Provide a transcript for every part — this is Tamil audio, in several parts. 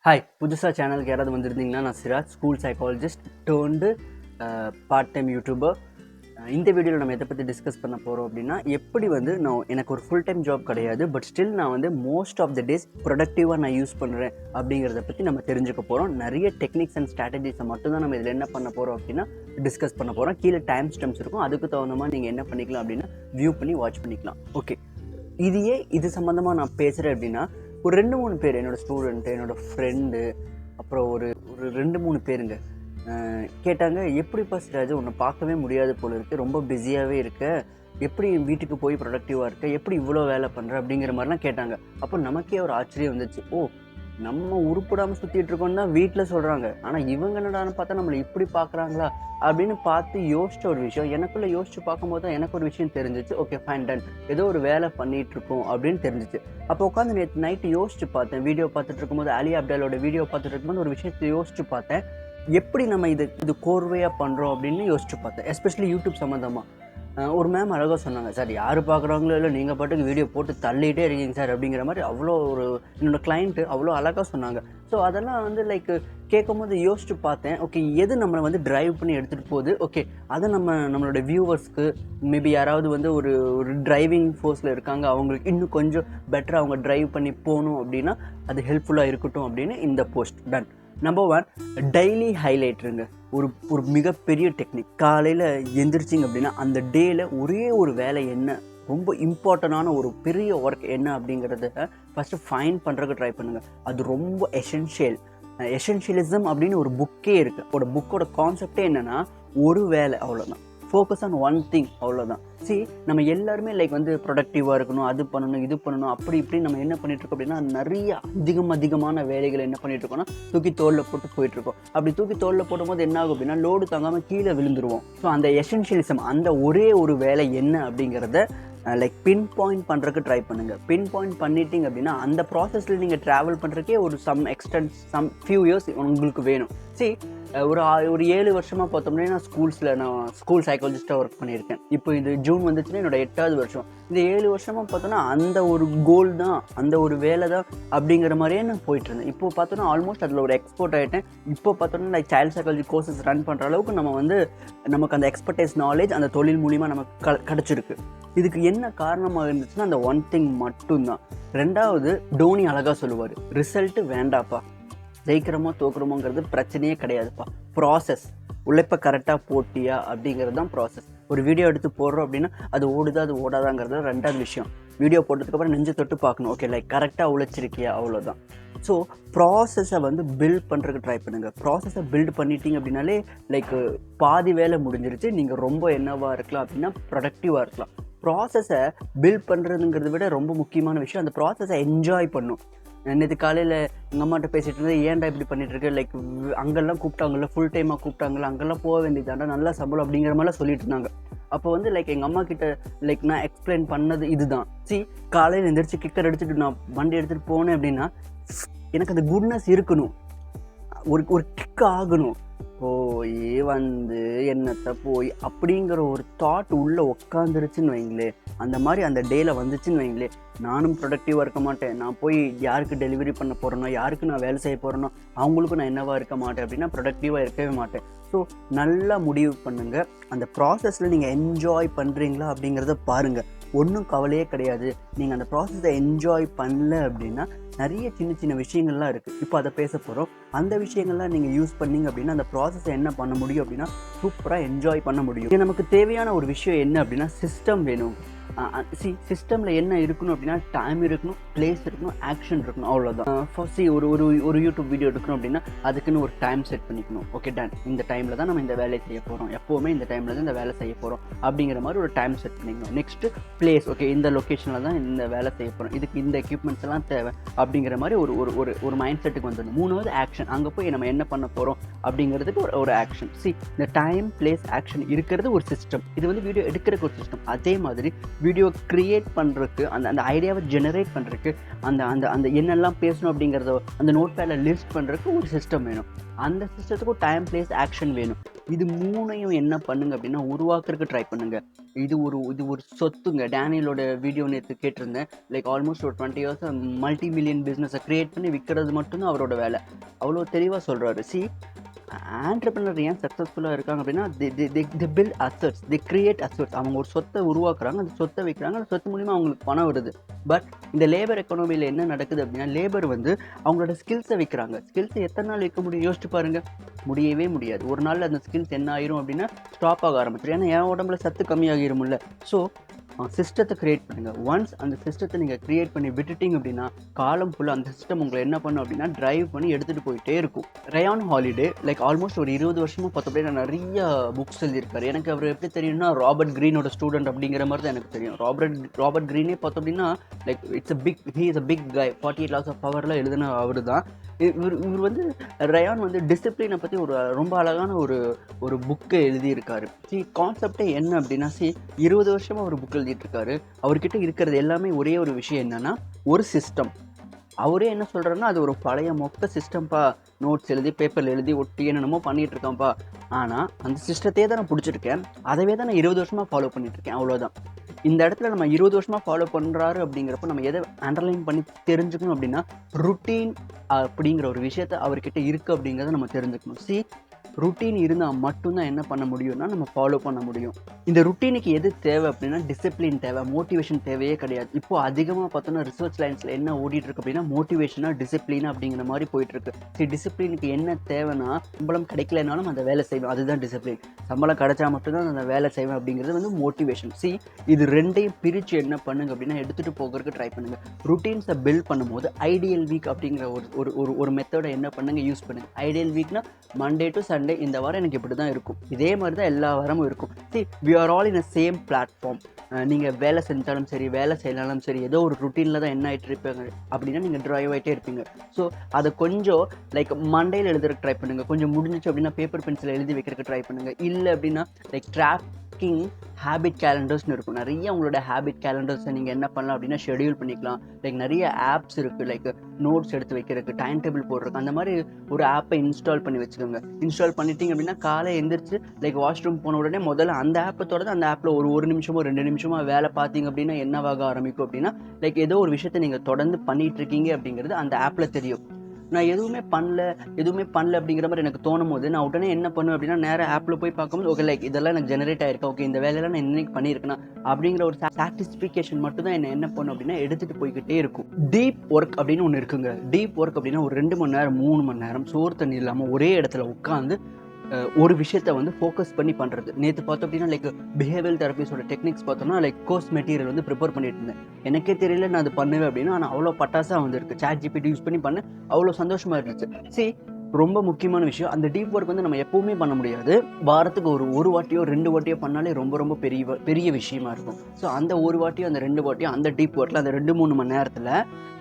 ஹாய், புதுசாக சேனலுக்கு யாராவது வந்திருந்தீங்கன்னா, நான் Siraj, school psychologist டேர்ன்டு part time YouTuber. இந்த வீடியோவில் நம்ம எதை பற்றி டிஸ்கஸ் பண்ண போகிறோம் அப்படின்னா, எப்படி வந்து எனக்கு ஒரு ஃபுல் டைம் ஜாப் கிடையாது, பட் ஸ்டில் நான் வந்து மோஸ்ட் ஆஃப் த டேஸ் ப்ரொடக்டிவாக நான் யூஸ் பண்ணுறேன் அப்படிங்கிறத பற்றி நம்ம தெரிஞ்சுக்க போகிறோம். நிறைய டெக்னிக்ஸ் அண்ட் ஸ்ட்ராட்டஜிஸை மட்டும்தான் நம்ம இதில் என்ன பண்ண போகிறோம் அப்படின்னா டிஸ்கஸ் பண்ண போகிறோம். கீழே டைம் ஸ்டெம்ஸ் இருக்கும், அதுக்கு தகுந்த மாதிரி நீங்கள் என்ன பண்ணிக்கலாம் அப்படின்னா வியூ பண்ணி வாட்ச் பண்ணிக்கலாம். ஓகே, இது சம்மந்தமாக நான் பேசுகிறேன் அப்படின்னா, ஒரு 2-3 பேர் என்னோடய ஸ்டூடெண்ட்டு, என்னோடய ஃப்ரெண்டு, அப்புறம் ஒரு 2-3 பேருங்க கேட்டாங்க, எப்படிப்பா சிராஜ் உன்னை பார்க்கவே முடியாது போல இருக்குது, ரொம்ப பிஸியாகவே இருக்க, எப்படி வீட்டுக்கு போய் ப்ரொடக்டிவாக இருக்க, எப்படி இவ்வளோ வேலை பண்ணுற அப்படிங்கிற மாதிரிலாம் கேட்டாங்க. அப்போ நமக்கே ஒரு ஆச்சரியம் வந்துச்சு. நம்ம உருப்படாமல் சுற்றிட்டு இருக்கோம்னு தான் வீட்டில் சொல்கிறாங்க, ஆனால் இவங்க என்னடான்னு பார்த்தா நம்மளை இப்படி பார்க்குறாங்களா அப்படின்னு பார்த்து யோசிச்ச ஒரு விஷயம். எனக்குள்ளே யோசிச்சு பார்க்கும்போது தான் எனக்கு ஒரு விஷயம் தெரிஞ்சிச்சு. ஓகே ஃபைன் டன், ஏதோ ஒரு வேலை பண்ணிகிட்ருக்கோம் அப்படின்னு தெரிஞ்சிச்சு. அப்போ உட்காந்து நேற்று நைட்டு யோசிச்சு பார்த்தேன். வீடியோ பார்த்துட்டு இருக்கும்போது, அலி அப்டாலோட வீடியோ பார்த்துட்டு இருக்கும்போது ஒரு விஷயத்தை யோசிச்சு பார்த்தேன். எப்படி நம்ம இது கோர்வையாக பண்ணுறோம் அப்படின்னு யோசிச்சு பார்த்தேன். எஸ்பெஷலி யூடியூப் சம்மந்தமாக ஒரு மேம் அழகாக சொன்னாங்க, சார் யார் பார்க்குறாங்களோ இல்லை நீங்கள் பாட்டுக்கு வீடியோ போட்டு தள்ளிகிட்டே இருக்கீங்க சார் அப்படிங்கிற மாதிரி. அவ்வளோ என்னோடய கிளைண்ட்டு அவ்வளோ அழகாக சொன்னாங்க. ஸோ அதெல்லாம் வந்து கேட்கும் போது யோசிச்சு பார்த்தேன். ஓகே, எது நம்மளை வந்து ட்ரைவ் பண்ணி எடுத்துகிட்டு போகுது, ஓகே அதை நம்மளோட வியூவர்ஸ்க்கு மேபி யாராவது வந்து ஒரு டிரைவிங் ஃபோர்ஸில் இருக்காங்க, அவங்களுக்கு இன்னும் கொஞ்சம் பெட்டராக அவங்க ட்ரைவ் பண்ணி போகணும் அப்படின்னா அது ஹெல்ப்ஃபுல்லாக இருக்கட்டும் அப்படின்னு இந்த போஸ்ட் டன். நம்பர் 1, டெய்லி ஹைலைட்ருங்க. ஒரு மிகப்பெரிய டெக்னிக். காலையில் எந்திரிச்சிங்க அப்படின்னா அந்த டேயில் ஒரே ஒரு வேலை என்ன, ரொம்ப இம்பார்ட்டண்டான ஒரு பெரிய ஒர்க் என்ன அப்படிங்கிறத ஃபஸ்ட்டு ஃபைண்ட் பண்ணுறதுக்கு ட்ரை பண்ணுங்கள். அது ரொம்ப எசென்ஷியலிசம் அப்படின்னு ஒரு புக்கே இருக்குது. புக்கோட கான்செப்டே என்னென்னா, ஒரு வேலை, அவ்வளோதான். ஃபோக்கஸ் ஆன் ஒன் திங், அவ்வளோதான். நம்ம எல்லாருமே வந்து ப்ரொடக்டிவாக இருக்கணும், அது பண்ணணும், இது பண்ணணும், அப்படி இப்படி நம்ம என்ன பண்ணிகிட்ருக்கோம் அப்படின்னா, நிறைய அதிகமான வேலைகளை என்ன பண்ணிகிட்ருக்கோம்னா தூக்கி தோளில் போட்டு போயிட்டுருக்கோம். அப்படி தூக்கி தோளில் போடும்போது என்ன ஆகும் அப்படின்னா, லோடு தாங்காமல் கீழே விழுந்துருவோம். ஸோ அந்த எசென்ஷியலிசம், அந்த ஒரே ஒரு வேலை என்ன அப்படிங்கிறத பின் பாயிண்ட் பண்ணுறதுக்கு ட்ரை பண்ணுங்கள். பின் பாயிண்ட் பண்ணிட்டீங்க அப்படின்னா அந்த ப்ராசஸில் நீங்கள் ட்ராவல் பண்ணுறதுக்கே ஒரு சம் ஃபியூ இயர்ஸ் உங்களுக்கு வேணும். ஒரு 7 வருஷமாக பார்த்தோம்னா நான் ஸ்கூல் சைக்காலஜிஸ்ட்டாக ஒர்க் பண்ணியிருக்கேன். இப்போ இது ஜூன் வந்துச்சுன்னா என்னோட 8வது வருஷம். இந்த 7 வருஷமாக பார்த்தோன்னா அந்த ஒரு கோல் தான், அந்த ஒரு வேலை தான் அப்படிங்கிற மாதிரியே நான் போயிட்டு இருந்தேன். இப்போ பார்த்தோன்னா ஆல்மோஸ்ட் அதில் ஒரு எக்ஸ்பர்ட் ஆகிட்டேன். இப்போ பார்த்தோன்னா சைல்ட் சைக்காலஜி கோர்சஸ் ரன் பண்ணுற அளவுக்கு நமக்கு அந்த எக்ஸ்பர்டைஸ் நாலேஜ் அந்த தொழில் மூலிமா நமக்கு கிடச்சிருக்கு. இதுக்கு என்ன காரணமாக இருந்துச்சுன்னா அந்த ஒன் திங் மட்டும்தான். 2வது, டோனி அழகாக சொல்லுவார், ரிசல்ட்டு வேண்டாப்பா, ஜெயிக்கிறோமோ தோக்குறோமோங்கிறது பிரச்சனையே கிடையாதுப்பா, ப்ராசஸ், உழைப்பை கரெக்டாக போட்டியா அப்படிங்கிறது தான் ப்ராசஸ். ஒரு வீடியோ எடுத்து போடுறோம் அப்படின்னா அது ஓடுதா அது ஓடாதாங்கிறது 2வது விஷயம். வீடியோ போட்டதுக்கப்புறம் நெஞ்சு தொட்டு பார்க்கணும், ஓகே கரெக்டாக உழைச்சிருக்கியா, அவ்வளோதான். ஸோ ப்ராசஸை பில்ட் பண்ணுறதுக்கு ட்ரை பண்ணுங்கள். ப்ராசஸை பில்ட் பண்ணிட்டீங்க அப்படின்னாலே பாதி வேலை முடிஞ்சிருச்சு. நீங்கள் ரொம்ப என்னவாக இருக்கலாம் அப்படின்னா ப்ரொடக்டிவாக இருக்கலாம். ப்ராசஸை பில்ட் பண்ணுறதுங்கிறத விட ரொம்ப முக்கியமான விஷயம் அந்த ப்ராசஸை என்ஜாய் பண்ணும். நேற்று காலையில் எங்கள் அம்மாட்ட பேசிகிட்டு இருந்தேன், ஏன்டா இப்படி பண்ணிகிட்ருக்கு, அங்கெல்லாம் கூப்பிட்டாங்கல்ல, ஃபுல் டைமாக கூப்பிட்டாங்கல்ல, அங்கெல்லாம் போக வேண்டியதாண்டா, நல்லா சம்பளம் அப்படிங்கிற மாதிரிலாம் சொல்லிட்டு இருந்தாங்க. அப்போ எங்கள் அம்மா கிட்ட நான் எக்ஸ்பிளைன் பண்ணது இதுதான். காலையில் எந்திரிச்சு கிக்கர் எடுத்துகிட்டு நான் வண்டி எடுத்துகிட்டு போனேன் அப்படின்னா எனக்கு அந்த குட்னஸ் இருக்கணும், ஒரு கிக் ஆகணும். என்னத்தை போய் அப்படிங்கிற ஒரு தாட் உள்ளே உட்காந்துருச்சுன்னு வைங்களே, அந்த மாதிரி அந்த டேயில் வந்துச்சுன்னு வைங்களே, நானும் ப்ரொடக்டிவாக இருக்க மாட்டேன். நான் போய் யாருக்கு டெலிவரி பண்ண போகிறேனோ, யாருக்கு நான் வேலை செய்ய போகிறேனோ அவங்களுக்கும் நான் என்னவாக இருக்க மாட்டேன் அப்படின்னா ப்ரொடக்டிவாக இருக்கவே மாட்டேன். ஸோ நல்லா முடிவு பண்ணுங்கள். அந்த ப்ராசஸில் நீங்கள் என்ஜாய் பண்ணுறீங்களா அப்படிங்கிறத பாருங்கள். ஒன்றும் கவலையே கிடையாது. நீங்கள் அந்த ப்ராசஸை என்ஜாய் பண்ணல அப்படின்னா நிறைய சின்ன விஷயங்கள்லாம் இருக்குது. இப்போ அதை பேச போகிறோம். அந்த விஷயங்கள்லாம் நீங்கள் யூஸ் பண்ணிங்க அப்படின்னா அந்த ப்ராசஸை என்ன பண்ண முடியும் அப்படின்னா சூப்பராக என்ஜாய் பண்ண முடியும். இது நமக்கு தேவையான ஒரு விஷயம் என்ன அப்படின்னா சிஸ்டம் வேணும். சிஸ்டமில் என்ன இருக்கணும் அப்படின்னா டைம் இருக்கணும், பிளேஸ் இருக்கணும், ஆக்ஷன் இருக்கணும், அவ்வளோதான். ஃபர்ஸ்ட் ஒரு யூடியூப் வீடியோ எடுக்கணும் அப்படின்னா அதுக்குன்னு ஒரு டைம் செட் பண்ணிக்கணும். ஓகே டன், இந்த டைமில் தான் நம்ம இந்த வேலையை செய்ய போகிறோம், எப்போவுமே இந்த டைமில் தான் இந்த வேலை செய்ய போகிறோம் அப்படிங்கிற மாதிரி ஒரு டைம் செட் பண்ணிக்கணும். நெக்ஸ்ட்டு பிளேஸ், ஓகே இந்த லொக்கேஷனில் தான் இந்த வேலை செய்ய போகிறோம், இதுக்கு இந்த எக்யூப்மெண்ட்ஸ் எல்லாம் தேவை அப்படிங்கிற மாதிரி ஒரு மைண்ட் செட்டுக்கு வந்துடணும். 3வது ஆக்ஷன், அங்கே போய் நம்ம என்ன பண்ண போகிறோம் அப்படிங்கிறதுக்கு ஒரு ஆக்ஷன். இந்த டைம், பிளேஸ், ஆக்ஷன் இருக்கிறது ஒரு சிஸ்டம். இது வீடியோ எடுக்கிறதுக்கு ஒரு சிஸ்டம். அதே மாதிரி வீடியோ க்ரியேட் பண்ணுறதுக்கு அந்த அந்த ஐடியாவை ஜெனரேட் பண்ணுறதுக்கு அந்த அந்த அந்த என்னெல்லாம் பேசணும் அப்படிங்கிறத அந்த நோட் பேடில் லிஸ்ட் பண்ணுறதுக்கு ஒரு சிஸ்டம் வேணும். அந்த சிஸ்டத்துக்கும் டைம், பிளேஸ், ஆக்ஷன் வேணும். இது 3ஐயும் என்ன பண்ணுங்க அப்படின்னா உருவாக்குறதுக்கு ட்ரை பண்ணுங்க. இது ஒரு சொத்துங்க. டேனியலோட வீடியோ நேற்று கேட்டிருந்தேன். லைக் ஆல்மோஸ்ட் ஒரு 20 இயர்ஸ் மல்டி மில்லியன் பிஸ்னஸை க்ரியேட் பண்ணி விற்கிறது மட்டும்தான் அவரோட வேலை. அவ்வளோ தெளிவாக சொல்கிறாரு. ஆண்டர்பிரினர் ஏன் சக்ஸஸ்ஃபுல்லாக இருக்காங்க அப்படின்னா தி பில்ட் அசட்ஸ், தி கிரியேட் அசட்ஸ். அவங்க ஒரு சொத்தை உருவாக்குறாங்க, அந்த சொத்தை விற்கிறாங்க, அந்த சொத்து மூலிமா அவங்களுக்கு பணம் வருது. பட் இந்த லேபர் எக்கானமியில் என்ன நடக்குது அப்படின்னா லேபர் வந்து அவங்களோட ஸ்கில்ஸை விற்கிறாங்க. ஸ்கில்ஸை எத்தனை நாள் விற்க முடியும் யோசிச்சு பாருங்க. முடியவே முடியாது. ஒரு நாளில் அந்த ஸ்கில்ஸ் என்ன ஆயிரும் அப்படின்னா ஸ்டாப் ஆக ஆரம்பிச்சிடும். ஏன்னா என் உடம்புல சத்து கம்மியாகிரும்ல. ஸோ சிஸ்டத்தை க்ரியேட் பண்ணுங்கள். ஒன்ஸ் அந்த சிஸ்டத்தை நீங்கள் க்ரியேட் பண்ணி விட்டுட்டிங்க அப்படின்னா காலம் ஃபுல்லாக அந்த சிஸ்டம் உங்களை என்ன பண்ணும் அப்படின்னா ட்ரைவ் பண்ணி எடுத்துகிட்டு போயிட்டே இருக்கும். ரயான் ஹாலிடே லைக் ஆல்மோஸ்ட் ஒரு 20 வருஷமாக பார்த்தபடி நான் நிறைய புக்ஸ் எழுதியிருக்காரு. எனக்கு அவர் எப்படி தெரியும்னா ராபர்ட் க்ரீனோட ஸ்டூடெண்ட் அப்படிங்கிற மாதிரி தான் எனக்கு தெரியும். ராபர்ட் க்ரீனே பார்த்தோம் அப்படின்னா like he is a big guy. 48 Laws of Powerலாம் எழுதின அவர் தான். இவர் வந்து ரயான் வந்து டிசிப்ளினை பற்றி ரொம்ப அழகான ஒரு புக்கை எழுதியிருக்காரு. கான்செப்டே என்ன அப்படின்னா 20 வருஷமாக ஒரு புக் எழுதிட்டுருக்காரு. அவர்கிட்ட இருக்கிறது எல்லாமே ஒரே ஒரு விஷயம் என்னன்னா ஒரு சிஸ்டம். அவரே என்ன சொல்கிறாருன்னா அது ஒரு பழைய மொத்த சிஸ்டம்ப்பா, நோட்ஸ் எழுதி பேப்பரில் எழுதி ஒட்டி என்னென்னமோ பண்ணிகிட்டு இருக்கேன்ப்பா. ஆனால் அந்த சிஸ்டத்தையே தான் நான் பிடிச்சிருக்கேன், அதவே தான் நான் 20 வருஷமாக ஃபாலோ பண்ணிகிட்ருக்கேன். அவ்வளோதான். இந்த இடத்துல நம்ம 20 வருஷமாக ஃபாலோ பண்ணுறாரு அப்படிங்கிறப்ப நம்ம எதை அண்டர்லைன் பண்ணி தெரிஞ்சுக்கணும் அப்படின்னா ருட்டீன் அப்படிங்கிற ஒரு விஷயத்த அவர்கிட்ட இருக்குது அப்படிங்கிறத நம்ம தெரிஞ்சுக்கணும். ருட்டீன் இருந்தால் மட்டும்தான் என்ன பண்ண முடியும்னா நம்ம ஃபாலோ பண்ண முடியும். இந்த ருட்டீனுக்கு எது தேவை அப்படின்னா டிசிப்ளின் தேவை, மோட்டிவேஷன் தேவையே கிடையாது. இப்போது அதிகமாக பார்த்தோன்னா ரிசர்ச் லைன்ஸில் என்ன ஓடிட்டுருக்கு அப்படின்னா மோட்டிவேஷனாக டிசிப்ளின் அப்படிங்கிற மாதிரி போயிட்டுருக்கு. டிசிப்ளினுக்கு என்ன தேவைன்னா சம்பளம் கிடைக்கலனாலும் அந்த வேலை செய்வேன், அதுதான் டிசிப்ளின். சம்பளம் கிடைச்சா மட்டும்தான் அந்த வேலை செய்வேன் அப்படிங்கிறது வந்து மோட்டிவேஷன். இது ரெண்டையும் பிரித்து என்ன பண்ணுங்க அப்படின்னா எடுத்துகிட்டு போகிறதுக்கு ட்ரை பண்ணுங்கள். ருட்டீன்ஸை பில்ட் பண்ணும்போது ஐடியல் வீக் அப்படிங்கிற ஒரு மெத்தடை என்ன பண்ணுங்கள் யூஸ் பண்ணுங்கள். ஐடியல் வீக்னா மண்டே டு சண்டே இந்த வாரம் எனக்கு இப்படி தான் இருக்கும், இதே மாதிரி தான் எல்லா வாரமும் இருக்கும். we are all in a same platform. நீங்கள் வேலை செஞ்சாலும் சரி வேலை செய்யலாலும் சரி ஏதோ ஒரு ருட்டீனில் தான் என்ன ஆகிட்டு இருப்பாங்க அப்படின்னா நீங்கள் ட்ரைவ் ஆகிட்டே இருப்பீங்க. ஸோ அதை கொஞ்சம் லைக் மண்டேயில் எழுதுறதுக்கு ட்ரை பண்ணுங்கள். கொஞ்சம் முடிஞ்சிச்சு அப்படின்னா பேப்பர் பென்சில் எழுதி வைக்கிறதுக்கு ட்ரை பண்ணுங்கள். இல்லை அப்படின்னா லைக் ட்ராக்கிங் ஹேபிட் கேலண்டர்ஸ்னு இருக்கும். நிறைய உங்களோட ஹேபிட் கேலண்டர்ஸை நீங்கள் என்ன பண்ணலாம் அப்படின்னா ஷெடியூல் பண்ணிக்கலாம். லைக் நிறைய ஆப்ஸ் இருக்குது, லைக் நோட்ஸ் எடுத்து வைக்கிறதுக்கு, டைம் டேபிள் போடுறதுக்கு. அந்த மாதிரி ஒரு ஆப்பை இன்ஸ்டால் பண்ணி வச்சுக்கோங்க. இன்ஸ்டால் பண்ணிட்டீங்க அப்படின்னா காலை எந்திரிச்சு லைக் வாஷ்ரூம் போன உடனே முதல்ல அந்த ஆப்பை தொடர்ந்து அந்த ஆப்பில் ஒரு நிமிஷமோ 2 நிமிஷமோ வேலை பார்த்தீங்க அப்படின்னா என்னவாக ஆரம்பிக்கும் அப்படின்னா லைக் ஏதோ ஒரு விஷயத்தை நீங்கள் தொடர்ந்து பண்ணிட்டு இருக்கீங்க அப்படிங்கிறது அந்த ஆப்பில் தெரியும். நான் எதுவுமே பண்ணல அப்படிங்கிற மாதிரி எனக்கு தோணும் போது நான் உடனே என்ன பண்ணுவேன் அப்படின்னா நேராக ஆப்பில் போய் பார்க்கும்போது ஓகே லைக் இதெல்லாம் எனக்கு ஜெனரேட் ஆயிருக்கேன், ஓகே இந்த வேலையெல்லாம் நான் இன்னைக்கு பண்ணியிருக்கேன்னா அப்படிங்கிற ஒரு சாட்டிஸ்ஃபிகேஷன் மட்டும் தான் என்ன பண்ணும் அப்படின்னா எடுத்துகிட்டு போய்கிட்டே இருக்கும். டீப் ஒர்க் அப்படின்னு ஒன்று இருக்குங்க. டீப் ஒர்க் அப்படின்னா ஒரு 2 மணி நேரம் 3 மணி நேரம் சோறு தண்ணி இல்லாமல் ஒரே இடத்துல உட்காந்து ஒரு விஷயத்தை வந்து ஃபோக்கஸ் பண்ணி பண்ணுறது. நேற்று பார்த்தோம் அப்படின்னா லைக் பிஹேவியல் தெரப்பிஸோட டெக்னிக்ஸ் பார்த்தோம்னா லைக் கோர்ஸ் மெட்டீரியல் வந்து ப்ரிப்பேர் பண்ணிட்டு இருந்தேன். எனக்கே தெரியல நான் அது பண்ணுவேன் அப்படின்னா, ஆனால் அவ்வளோ பட்டாசாக வந்துருக்கு. ChatGPT யூஸ் பண்ணி அவ்வளோ சந்தோஷமாக இருந்துச்சு. ரொம்ப முக்கியமான விஷயம், அந்த டீப் ஒர்க் வந்து நம்ம எப்பவுமே பண்ண முடியாது. வாரத்துக்கு ஒரு வாட்டியோ 2 வாட்டியோ பண்ணாலே ரொம்ப பெரிய விஷயமா இருக்கும். ஸோ அந்த ஒரு வாட்டியோ அந்த 2 வாட்டியோ அந்த டீப் ஒர்க்கில் அந்த 2-3 மணி நேரத்தில்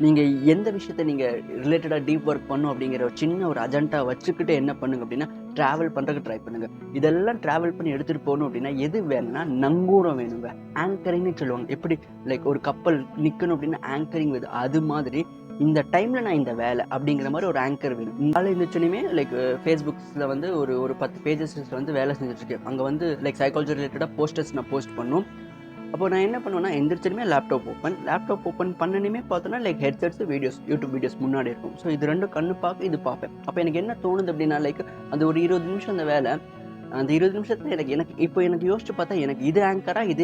நீங்கள் எந்த விஷயத்தை நீங்கள் ரிலேட்டடாக டீப் ஒர்க் பண்ணும் அப்படிங்கிற ஒரு சின்ன ஒரு அஜெண்டா வச்சுக்கிட்டு என்ன பண்ணுங்க அப்படின்னா ட்ராவல் பண்ணுறதுக்கு ட்ரை பண்ணுங்கள். இதெல்லாம் ட்ராவல் பண்ணி எடுத்துகிட்டு போகணும் அப்படின்னா எது வேணும்னா நங்கூரம் வேணுங்க. ஆங்கரிங்னு சொல்லுவாங்க. எப்படி லைக் ஒரு கப்பல் நிற்கணும் அப்படின்னா ஆங்கரிங் வருது, அது மாதிரி இந்த டைமில் நான் இந்த வேலை அப்படிங்கிற மாதிரி ஒரு ஆங்கர் வேணும். நாளை இருந்துச்சுனையுமே லைக் ஃபேஸ்புக்ஸில் வந்து ஒரு 10 பேஜஸில் வந்து வேலை செஞ்சுட்ருக்கேன். அங்கே வந்து லைக் சைக்காலஜி ரிலேட்டடாக போஸ்டர்ஸ் நான் போஸ்ட் பண்ணணும். அப்போ நான் என்ன பண்ணுவேன்னா எந்திரிச்சதுமே லேப்டாப் ஓப்பன் பண்ணணுமே பார்த்தோன்னா லைக் ஹெட்செட்ஸ் யூடியூப் வீடியோஸ் முன்னாடி இருக்கும். ஸோ இது ரெண்டும் கண்ணு பார்க்க இது பார்ப்பேன். அப்போ எனக்கு என்ன தோணுது அப்படின்னா லைக் அந்த ஒரு 20 நிமிஷம் அந்த வேலை, அந்த 20 நிமிஷத்தில் எனக்கு யோசிச்சு பார்த்தா எனக்கு இது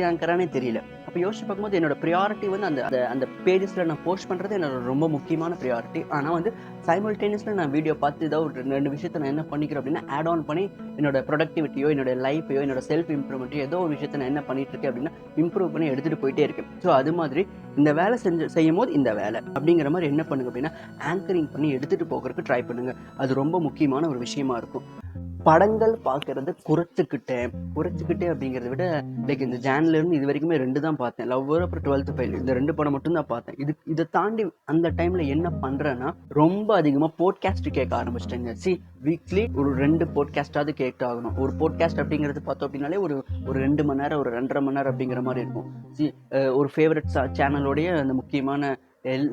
ஆங்கரானே தெரியல. அப்போ யோசிச்சு பார்க்கும்போது என்னோட ப்ரியாரிட்டி வந்து அந்த பேஜஸில் நான் போஸ்ட் பண்ணுறது என்னோட ரொம்ப முக்கியமான ப்ரியாரிட்டி. ஆனால் வந்து சைமல்டேனியஸில் நான் வீடியோ பார்த்து ஏதாவது ஒரு 2 விஷயத்தை நான் என்ன பண்ணிக்கிறேன் அப்படின்னா ஆட் ஆன் பண்ணி என்னோட ப்ரொடக்டிவிட்டியோ என்னோட லைஃப்பையோ என்னோட செல்ஃப் இம்ப்ரூவ்மெண்ட்டையோ ஏதோ ஒரு விஷயத்தை நான் என்ன பண்ணிட்டு இருக்கேன் அப்படின்னா இம்ப்ரூவ் பண்ணி எடுத்துகிட்டு போயிட்டே இருக்கேன். ஸோ அது மாதிரி இந்த வேலை செய்யும் போது இந்த வேலை அப்படிங்கிற மாதிரி என்ன பண்ணுங்க அப்படின்னா ஆங்கரிங் பண்ணி எடுத்துகிட்டு போகிறதுக்கு ட்ரை பண்ணுங்கள். அது ரொம்ப முக்கியமான ஒரு விஷயமா இருக்கும். படங்கள் பார்க்கறத குறைச்சிக்கிட்டேன் அப்படிங்கிறத விட லைக் இந்த ஜான்லேருந்து இது வரைக்குமே 2 தான் பார்த்தேன். லவ்வர் அப்புறம் 12th ஃபெயில் இந்த 2 படம் மட்டும் தான் பார்த்தேன். இதை தாண்டி அந்த டைமில் என்ன பண்ணுறேன்னா ரொம்ப அதிகமாக போட்காஸ்ட் கேட்க ஆரம்பிச்சிட்டேங்க. வீக்லி ஒரு 2 போட்காஸ்டாவது கேட்டு ஆகணும். ஒரு போட்காஸ்ட் அப்படிங்கிறது பார்த்தோம் அப்படின்னாலே ஒரு 2 மணி நேரம் ஒரு 2.5 மணி நேரம் அப்படிங்கிற மாதிரி இருக்கும். ஒரு ஃபேவரட் சேனலோடைய அந்த முக்கியமான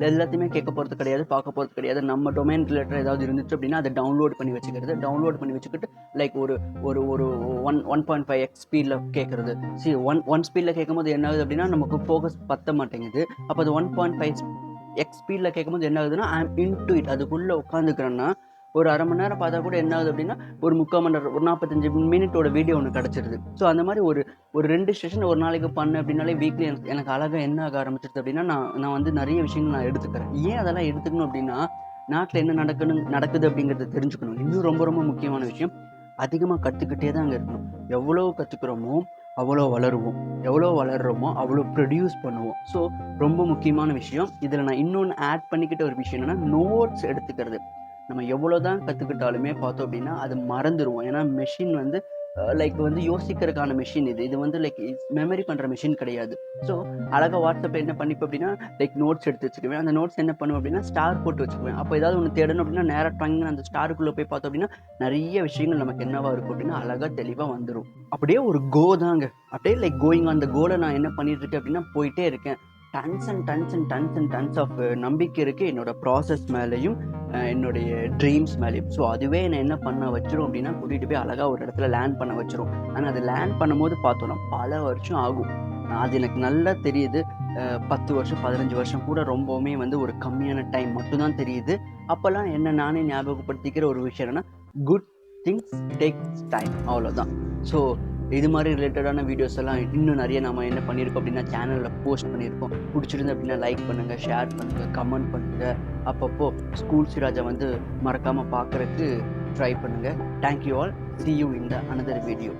எல்லாத்தையுமே கேட்க போகிறது கிடையாது, பார்க்க போகிறது கிடையாது. நம்ம டொமைன் ரிலேட்டட் ஏதாவது இருந்துச்சு அப்படின்னா அதை டவுன்லோட் பண்ணி வச்சுக்கிட்டு லைக் ஒரு ஒரு ஒரு 1.5x ஸ்பீடில் கேட்குறது. ஒன் ஸ்பீடில் கேட்கும் போது என்ன ஆகுது அப்படின்னா நமக்கு ஃபோக்கஸ் பத்த மாட்டேங்குது. அப்போ அது 1.5x ஸ்பீடில் கேட்கும்போது என்ன ஆகுதுன்னா ஐ ஆம் இன்டு இட், அதுக்குள்ளே உட்காந்துக்கிறேன்னா ஒரு அரை மணி நேரம் பார்த்தா கூட என்ன ஆகுது அப்படின்னா ஒரு 3/4 மணி நேரம் ஒரு 45 மினிட்டோட வீடியோ ஒன்று கிடச்சிருது. ஸோ அந்த மாதிரி ஒரு 2 செஷன் ஒரு நாளைக்கு பண்ணேன் அப்படின்னாலே வீக்லி எனக்கு அழகாக என்ன ஆக ஆரம்பிச்சிருது அப்படின்னா நான் வந்து நிறைய விஷயங்கள் நான் எடுத்துக்கிறேன். ஏன் அதெல்லாம் எடுத்துக்கணும் அப்படின்னா நாட்டில் என்ன நடக்குது அப்படிங்கிறத தெரிஞ்சுக்கணும். இன்னும் ரொம்ப ரொம்ப முக்கியமான விஷயம், அதிகமாக கற்றுக்கிட்டே தான் அங்கே இருக்கணும். எவ்வளோ கற்றுக்குறோமோ அவ்வளோ வளர்கிறோமோ அவ்வளோ ப்ரொடியூஸ் பண்ணுவோம். ஸோ ரொம்ப முக்கியமான விஷயம். இதில் நான் இன்னொன்று ஆட் பண்ணிக்கிட்ட ஒரு விஷயம் என்னென்னா நோட்ஸ் எடுத்துக்கிறது. நம்ம எவ்வளோ தான் கற்றுக்கிட்டாலுமே பார்த்தோம் அப்படின்னா அது மறந்துடுவோம். ஏன்னா மெஷின் வந்து லைக் வந்து யோசிக்கிறதுக்கான மெஷின் இது வந்து லைக் மெமரி பண்ணுற மெஷின் கிடையாது. ஸோ அழகாக வாட்ஸ்அப்பில் என்ன பண்ணிப்போம் அப்படின்னா லைக் நோட்ஸ் எடுத்து வச்சுக்குவேன். அந்த நோட்ஸ் என்ன பண்ணுவேன் அப்படின்னா ஸ்டார் போட்டு வச்சுக்குவேன். அப்போ ஏதாவது ஒன்று தேடணும் அப்படின்னா நேராக ட்ராயிங் அந்த ஸ்டாருக்குள்ளே போய் பார்த்தோம் அப்படின்னா நிறைய விஷயங்கள் நமக்கு என்னவா இருக்கும் அப்படின்னா அழகாக தெளிவாக வந்துடும். அப்படியே ஒரு கோ தாங்க. அப்படியே லைக் கோயிங் அந்த கோலை நான் என்ன பண்ணிட்டு இருக்கேன் அப்படின்னா போயிட்டே இருக்கேன். டன்ஸ் ஆஃப் நம்பிக்கை இருக்குது என்னோட ப்ராசஸ் மேலேயும் என்னுடைய ட்ரீம்ஸ் மேலேயும். ஸோ அதுவே என்னை என்ன பண்ண வச்சிரும் அப்படின்னா கூட்டிகிட்டு போய் அழகாக ஒரு இடத்துல லேண்ட் பண்ண வச்சிரும். ஆனால் அது லேண்ட் பண்ணும்போது பார்த்தோன்னா பல வருஷம் ஆகும். அது எனக்கு நல்லா தெரியுது. 10 வருஷம் 15 வருஷம் கூட ரொம்பவுமே வந்து ஒரு கம்மியான டைம் மட்டும்தான் தெரியுது. அப்போல்லாம் என்ன நானே ஞாபகப்படுத்திக்கிற ஒரு விஷயம் என்னென்னா குட் திங்ஸ் டேக்ஸ் டைம், அவ்வளோதான். ஸோ இது மாதிரி ரிலேட்டடான வீடியோஸ் எல்லாம் இன்னும் நிறைய நம்ம என்ன பண்ணியிருக்கோம் அப்படின்னா சேனலில் போஸ்ட் பண்ணியிருக்கோம். பிடிச்சிருந்து அப்படின்னா லைக் பண்ணுங்கள், ஷேர் பண்ணுங்கள், கமெண்ட் பண்ணுங்கள். அப்பப்போ ஸ்கூல் சிராஜை வந்து மறக்காமல் பார்க்குறதுக்கு ட்ரை பண்ணுங்கள். Thank you all. see you in the another video.